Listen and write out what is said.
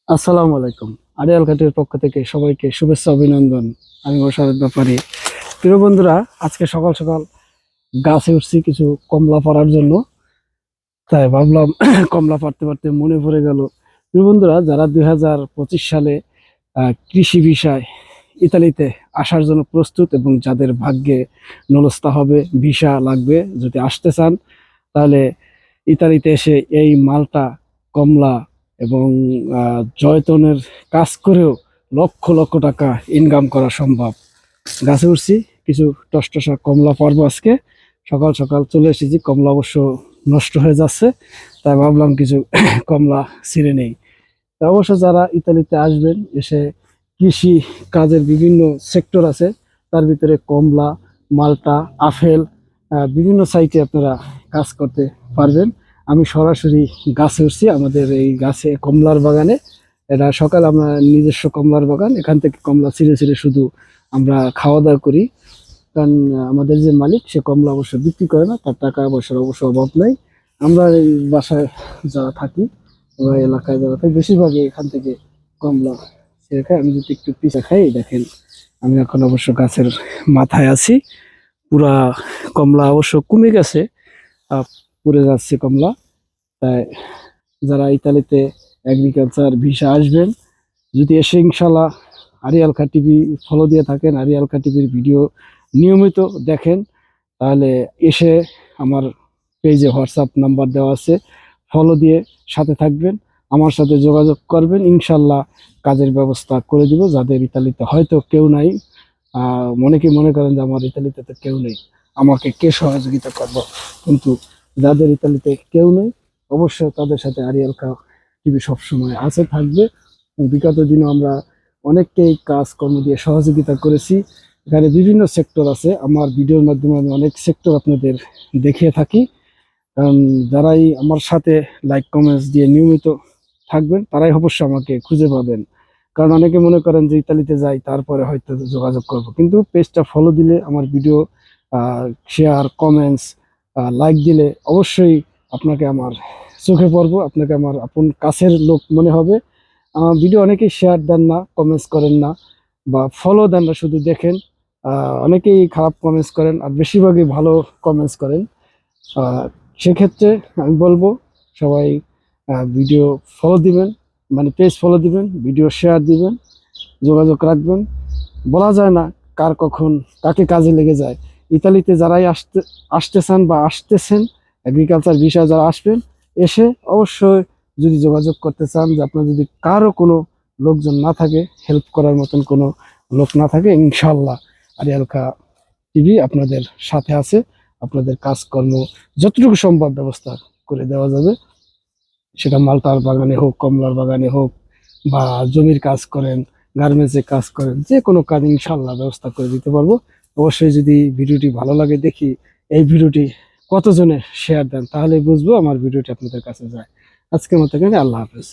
আসসালামু আলাইকুম। আড়িয়াল ঘাটের পক্ষ থেকে সবাইকে শুভেচ্ছা অভিনন্দন। আমি মোশাররফ ব্যাপারী। প্রিয় বন্ধুরা, আজকে সকাল সকাল গাছে উঠছি কিছু কমলা পাড়ার জন্য। তাই ভাবলাম কমলা পাড়তে পারতে মনে পড়ে গেল। প্রিয় বন্ধুরা, যারা 2025 সালে কৃষি ভিসায় ইতালিতে আসার জন্য প্রস্তুত এবং যাদের ভাগ্যে নলস্তা হবে, ভিসা লাগবে, যদি আসতে চান তাহলে ইতালিতে এসে এই মালটা, কমলা এবং জয়তনের কাজ করেও লক্ষ লক্ষ টাকা ইনকাম করা সম্ভব। গাছে উঠছি, কিছু টসটসা কমলা পারবো আজকে। সকাল সকাল চলে এসেছি, কমলা অবশ্য নষ্ট হয়ে যাচ্ছে, তাই ভাবলাম কিছু কমলা ছিঁড়ে নেই। তা অবশ্য যারা ইতালিতে আসবেন, এসে কৃষি কাজের বিভিন্ন সেক্টর আছে, তার ভিতরে কমলা, মাল্টা, আপেল, বিভিন্ন সাইটে আপনারা কাজ করতে পারবেন। আমি সরাসরি গাছে উঠছি, আমাদের এই গাছে কমলার বাগানে। এটা সকাল আমরা নিজস্ব কমলার বাগান, এখান থেকে কমলা ছিঁড়ে ছিঁড়ে শুধু আমরা খাওয়া দাওয়া করি। কারণ আমাদের যে মালিক, সে কমলা অবশ্য বিক্রি করে না, তার টাকা পয়সার অবশ্য অভাব নাই। আমরা এই বাসায় যারা থাকি, ওই এলাকায় যারা থাকি, বেশিরভাগই এখান থেকে কমলা ছিঁড়ে খাই। আমি যদি একটু পিঠা খাই, দেখেন আমি এখন অবশ্য গাছের মাথায় আছি। পুরা কমলা অবশ্য কমে গেছে, পুড়ে যাচ্ছে কমলা। তাই যারা ইতালিতে এগ্রিকালচার ভিসা আসবেন, যদি এসে ইনশাল্লাহ আরিয়ালকা টিভি ফলো দিয়ে থাকেন, আরিয়ালকা টিভির ভিডিও নিয়মিত দেখেন, তাহলে এসে আমার পেজে হোয়াটসঅ্যাপ নাম্বার দেওয়া আছে, ফলো দিয়ে সাথে থাকবেন, আমার সাথে যোগাযোগ করবেন, ইনশাল্লাহ কাজের ব্যবস্থা করে দিব। যাদের ইতালিতে হয়তো কেউ নাই, অনেকে মনে করেন যে আমার ইতালিতে তো কেউ নেই, আমাকে কে সহযোগিতা করবো, কিন্তু যাদের ইতালিতে কেউ নেই, অবশ্যই তাদের সাথে আরিয়ালকা টিভি সবসময় আছে, থাকবে। বিগত দিনে আমরা অনেককেই কাজ কর্ম দিয়ে সহযোগিতা করেছি। এখানে বিভিন্ন সেক্টর আছে, আমার ভিডিওর মাধ্যমে আমি অনেক সেক্টর আপনাদের দেখিয়ে থাকি। কারণ যারাই আমার সাথে লাইক কমেন্টস দিয়ে নিয়মিত থাকবেন, তারাই অবশ্যই আমাকে খুঁজে পাবেন। কারণ অনেকে মনে করেন যে ইতালিতে যাই তারপরে হয়তো যোগাযোগ করব, কিন্তু পেজটা ফলো দিলে, আমার ভিডিও শেয়ার, কমেন্টস, লাইক দিলে অবশ্যই আপনাকে আমার চোখে পড়বো, আপনাকে আমার আপন কাছের লোক মনে হবে। আমার ভিডিও অনেকেই শেয়ার দেন না, কমেন্টস করেন না, বা ফলো দেন না, শুধু দেখেন। অনেকেই খারাপ কমেন্টস করেন, আর বেশিরভাগই ভালো কমেন্টস করেন। আহ, সেক্ষেত্রে আমি বলবো সবাই ভিডিও ফলো দিবেন, মানে পেজ ফলো দিবেন, ভিডিও শেয়ার দিবেন, যোগাযোগ রাখবেন। বলা যায় না কার কখন কাকে কাজে লেগে যায়। ইতালিতে যারাই আসতে চান বা আসতেছেন, এগ্রিকালচার বিষয়ে যারা আসবেন, এসে অবশ্যই যদি যোগাযোগ করতে চান, যে আপনার যদি কারো কোনো লোকজন না থাকে, হেল্প করার মতন কোনো লোক না থাকে, ইনশাল্লাহ আরিয়ালকা টিভি আপনাদের সাথে আছে। আপনাদের কাজকর্ম যতটুকু সম্ভব ব্যবস্থা করে দেওয়া যাবে, সেটা মালটার বাগানে হোক, কমলার বাগানে হোক, বা জমির কাজ করেন, গার্মেন্টসে কাজ করেন, যে কোনো কাজ ইনশাল্লাহ ব্যবস্থা করে দিতে পারবো। অবশ্যই যদি ভিডিওটি ভালো লাগে, দেখি এই ভিডিওটি কতজনে শেয়ার দেন, তাহলে বুঝবো আমার ভিডিওটি আপনাদের কাছে যায়। আজকের মতো এখানে, আল্লাহ হাফেজ।